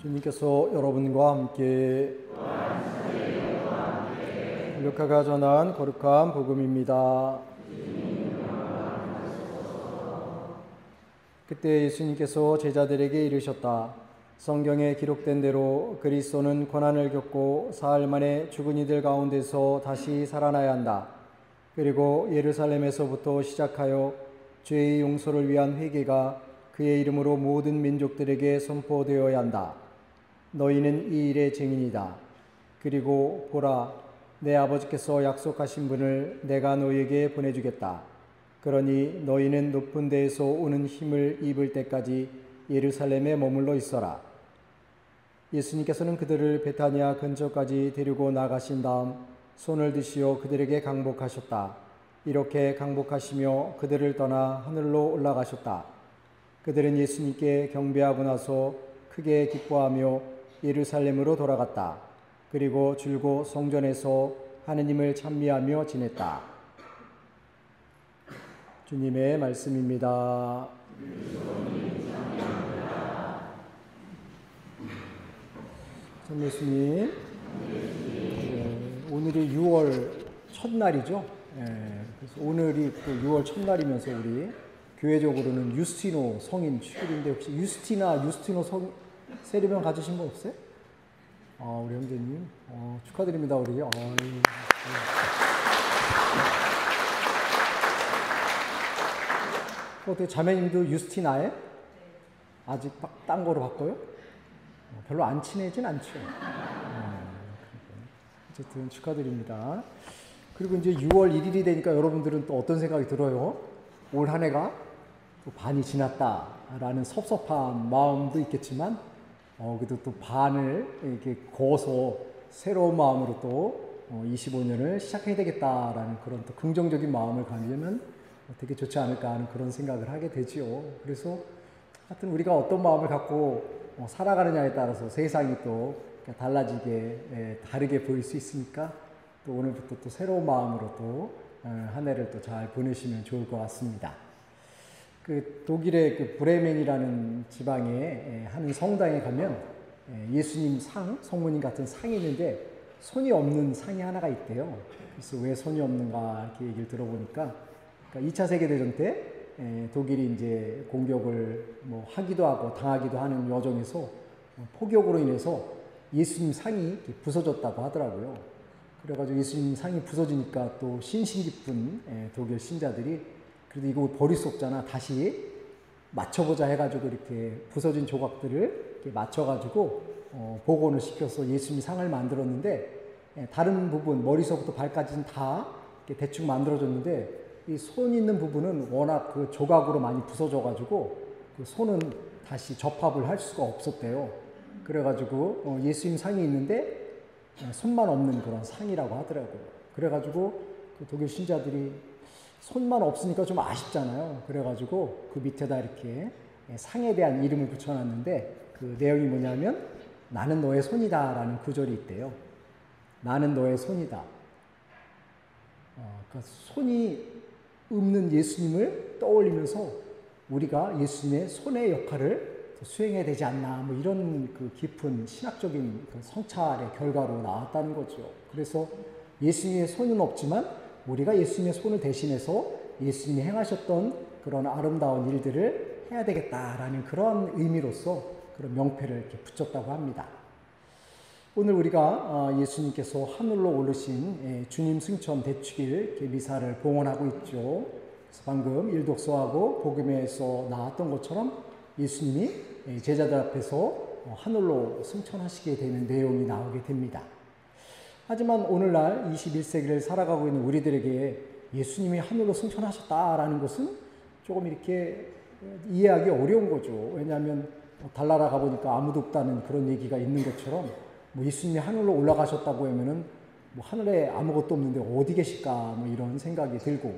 주님께서 여러분과 함께 루카가 전한 거룩한 복음입니다. 그때 예수님께서 제자들에게 이르셨다. 성경에 기록된 대로 그리스도는 고난을 겪고 사흘 만에 죽은 이들 가운데서 다시 살아나야 한다. 그리고 예루살렘에서부터 시작하여 죄의 용서를 위한 회개가 그의 이름으로 모든 민족들에게 선포되어야 한다. 너희는 이 일의 증인이다. 그리고 보라, 내 아버지께서 약속하신 분을 내가 너희에게 보내주겠다. 그러니 너희는 높은 데에서 오는 힘을 입을 때까지 예루살렘에 머물러 있어라. 예수님께서는 그들을 베타니아 근처까지 데리고 나가신 다음 손을 드시어 그들에게 강복하셨다. 이렇게 강복하시며 그들을 떠나 하늘로 올라가셨다. 그들은 예수님께 경배하고 나서 크게 기뻐하며 예루살렘으로 돌아갔다. 그리고 줄곧 성전에서 하느님을 찬미하며 지냈다. 주님의 말씀입니다. 참 예수님, 오늘이 6월 첫날이죠. 그래서 오늘이 또 6월 첫날이면서 우리 교회적으로는 유스티노 성인 축일인데 혹시 유스티노 성 세례명 가지신 분 없어요? 우리 형제님, 축하드립니다, 우리. 어떻게 자매님도 유스티나에? 아직 딴 거로 바꿔요? 별로 안 친해진 않죠. 어쨌든 축하드립니다. 그리고 이제 6월 1일이 되니까 여러분들은 또 어떤 생각이 들어요? 올 한 해가 또 반이 지났다라는 섭섭한 마음도 있겠지만, 그래도 또 반을 이렇게 거서 새로운 마음으로 또 25년을 시작해야 되겠다라는 그런 또 긍정적인 마음을 가지면 되게 좋지 않을까 하는 그런 생각을 하게 되지요. 그래서 하여튼 우리가 어떤 마음을 갖고 살아가느냐에 따라서 세상이 또 달라지게 다르게 보일 수 있으니까 또 오늘부터 또 새로운 마음으로 또 한 해를 또 잘 보내시면 좋을 것 같습니다. 그 독일의 그 브레멘이라는 지방에 하는 성당에 가면 예수님 성모님 같은 상이 있는데 손이 없는 상이 하나가 있대요. 그래서 왜 손이 없는가 이렇게 얘기를 들어보니까, 그러니까 2차 세계대전 때 독일이 이제 공격을 하기도 하고 당하기도 하는 여정에서 폭격으로 인해서 예수님 상이 부서졌다고 하더라고요. 그래가지고 예수님 상이 부서지니까 또 신심 깊은 독일 신자들이 그래도 이거 버릴 수 없잖아. 다시 맞춰보자 해가지고 이렇게 부서진 조각들을 이렇게 맞춰가지고 복원을 시켜서 예수님 상을 만들었는데, 다른 부분 머리서부터 발까지는 다 이렇게 대충 만들어졌는데 이 손 있는 부분은 워낙 그 조각으로 많이 부서져가지고 그 손은 다시 접합을 할 수가 없었대요. 그래가지고 예수님 상이 있는데 손만 없는 그런 상이라고 하더라고요. 그래가지고 그 독일 신자들이 손만 없으니까 좀 아쉽잖아요. 그래가지고 그 밑에다 이렇게 상에 대한 이름을 붙여놨는데 그 내용이 뭐냐면 나는 너의 손이다 라는 구절이 있대요. 나는 너의 손이다. 그러니까 손이 없는 예수님을 떠올리면서 우리가 예수님의 손의 역할을 수행해야 되지 않나, 이런 그 깊은 신학적인 그 성찰의 결과로 나왔다는 거죠. 그래서 예수님의 손은 없지만 우리가 예수님의 손을 대신해서 예수님이 행하셨던 그런 아름다운 일들을 해야 되겠다라는 그런 의미로서 그런 명패를 이렇게 붙였다고 합니다. 오늘 우리가 예수님께서 하늘로 오르신 주님 승천 대축일 이렇게 미사를 봉헌하고 있죠. 그래서 방금 일독서하고 복음에서 나왔던 것처럼 예수님이 제자들 앞에서 하늘로 승천하시게 되는 내용이 나오게 됩니다. 하지만 오늘날 21세기를 살아가고 있는 우리들에게 예수님이 하늘로 승천하셨다라는 것은 조금 이렇게 이해하기 어려운 거죠. 왜냐하면 달나라 가보니까 아무도 없다는 그런 얘기가 있는 것처럼 예수님이 하늘로 올라가셨다고 하면은 하늘에 아무것도 없는데 어디 계실까 이런 생각이 들고,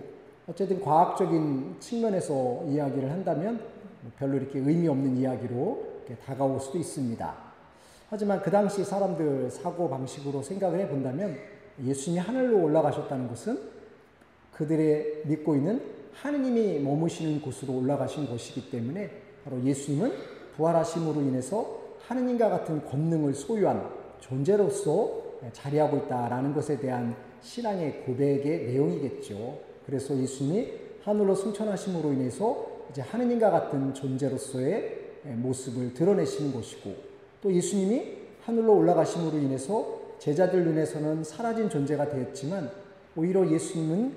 어쨌든 과학적인 측면에서 이야기를 한다면 별로 이렇게 의미 없는 이야기로 이렇게 다가올 수도 있습니다. 하지만 그 당시 사람들 사고 방식으로 생각을 해본다면 예수님이 하늘로 올라가셨다는 것은 그들의 믿고 있는 하느님이 머무시는 곳으로 올라가신 것이기 때문에 바로 예수님은 부활하심으로 인해서 하느님과 같은 권능을 소유한 존재로서 자리하고 있다라는 것에 대한 신앙의 고백의 내용이겠죠. 그래서 예수님이 하늘로 승천하심으로 인해서 이제 하느님과 같은 존재로서의 모습을 드러내시는 것이고, 또 예수님이 하늘로 올라가심으로 인해서 제자들 눈에서는 사라진 존재가 되었지만, 오히려 예수님은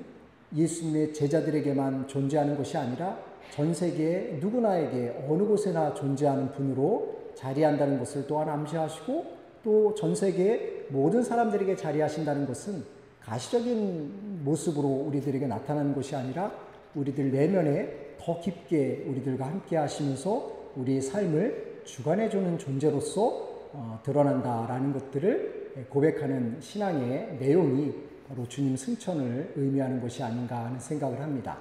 예수님의 제자들에게만 존재하는 것이 아니라 전 세계 누구나에게 어느 곳에나 존재하는 분으로 자리한다는 것을 또한 암시하시고, 또 전 세계 모든 사람들에게 자리하신다는 것은 가시적인 모습으로 우리들에게 나타나는 것이 아니라 우리들 내면에 더 깊게 우리들과 함께 하시면서 우리의 삶을 주관해주는 존재로서 드러난다라는 것들을 고백하는 신앙의 내용이 바로 주님 승천을 의미하는 것이 아닌가 하는 생각을 합니다.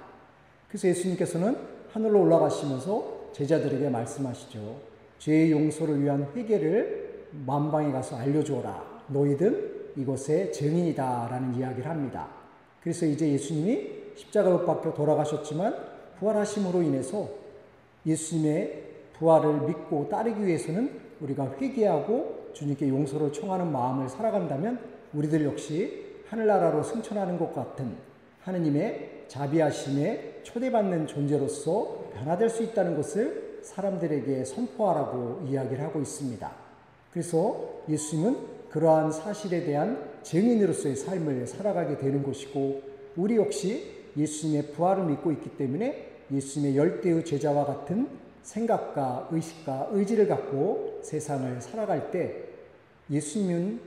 그래서 예수님께서는 하늘로 올라가시면서 제자들에게 말씀하시죠. 죄의 용서를 위한 회개를 만방에 가서 알려주어라. 너희들 이것의 증인이다 라는 이야기를 합니다. 그래서 이제 예수님이 십자가 못 박혀 돌아가셨지만 부활하심으로 인해서 예수님의 부활을 믿고 따르기 위해서는 우리가 회개하고 주님께 용서를 청하는 마음을 살아간다면 우리들 역시 하늘나라로 승천하는 것 같은 하느님의 자비하심에 초대받는 존재로서 변화될 수 있다는 것을 사람들에게 선포하라고 이야기를 하고 있습니다. 그래서 예수님은 그러한 사실에 대한 증인으로서의 삶을 살아가게 되는 것이고, 우리 역시 예수님의 부활을 믿고 있기 때문에 예수님의 열대의 제자와 같은 생각과 의식과 의지를 갖고 세상을 살아갈 때 예수님은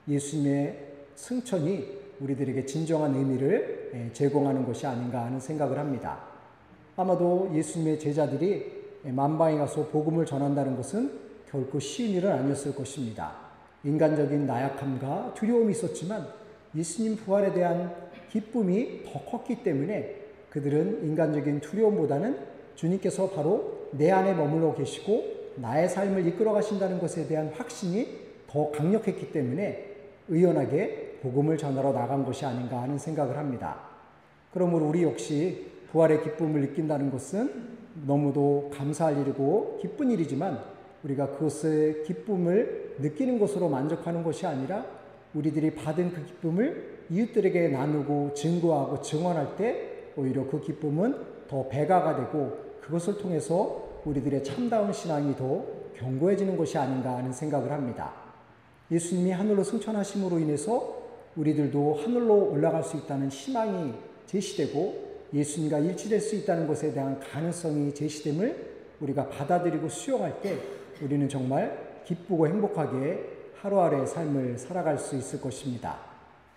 예수님의 승천이 우리들에게 진정한 의미를 제공하는 것이 아닌가 하는 생각을 합니다. 아마도 예수님의 제자들이 만방에 가서 복음을 전한다는 것은 결코 쉬운 일은 아니었을 것입니다. 인간적인 나약함과 두려움이 있었지만 예수님 부활에 대한 기쁨이 더 컸기 때문에 그들은 인간적인 두려움보다는 주님께서 바로 내 안에 머물러 계시고 나의 삶을 이끌어 가신다는 것에 대한 확신이 더 강력했기 때문에 의연하게 복음을 전하러 나간 것이 아닌가 하는 생각을 합니다. 그러므로 우리 역시 부활의 기쁨을 느낀다는 것은 너무도 감사할 일이고 기쁜 일이지만 우리가 그것의 기쁨을 느끼는 것으로 만족하는 것이 아니라 우리들이 받은 그 기쁨을 이웃들에게 나누고 증거하고 증언할 때 오히려 그 기쁨은 더 배가가 되고 그것을 통해서 우리들의 참다운 신앙이 더 견고해지는 것이 아닌가 하는 생각을 합니다. 예수님이 하늘로 승천하심으로 인해서 우리들도 하늘로 올라갈 수 있다는 희망이 제시되고 예수님과 일치될 수 있다는 것에 대한 가능성이 제시됨을 우리가 받아들이고 수용할 때 우리는 정말 기쁘고 행복하게 하루하루의 삶을 살아갈 수 있을 것입니다.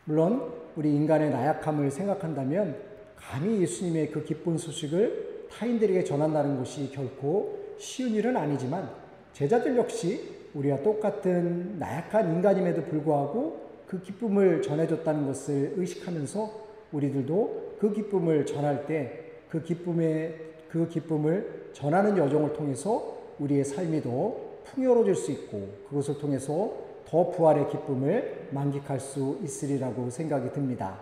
물론 우리 인간의 나약함을 생각한다면 감히 예수님의 그 기쁜 소식을 타인들에게 전한다는 것이 결코 쉬운 일은 아니지만 제자들 역시 우리와 똑같은 나약한 인간임에도 불구하고 그 기쁨을 전해줬다는 것을 의식하면서 우리들도 그 기쁨을 전할 때 그 기쁨을 전하는 여정을 통해서 우리의 삶이 더 풍요로워질 수 있고 그것을 통해서 더 부활의 기쁨을 만끽할 수 있으리라고 생각이 듭니다.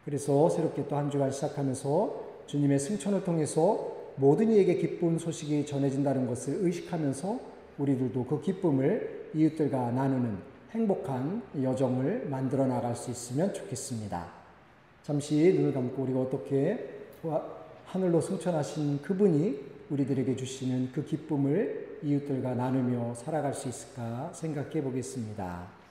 그래서 새롭게 또 한 주간 시작하면서 주님의 승천을 통해서 모든 이에게 기쁜 소식이 전해진다는 것을 의식하면서 우리들도 그 기쁨을 이웃들과 나누는 행복한 여정을 만들어 나갈 수 있으면 좋겠습니다. 잠시 눈을 감고 우리가 어떻게 하늘로 승천하신 그분이 우리들에게 주시는 그 기쁨을 이웃들과 나누며 살아갈 수 있을까 생각해 보겠습니다.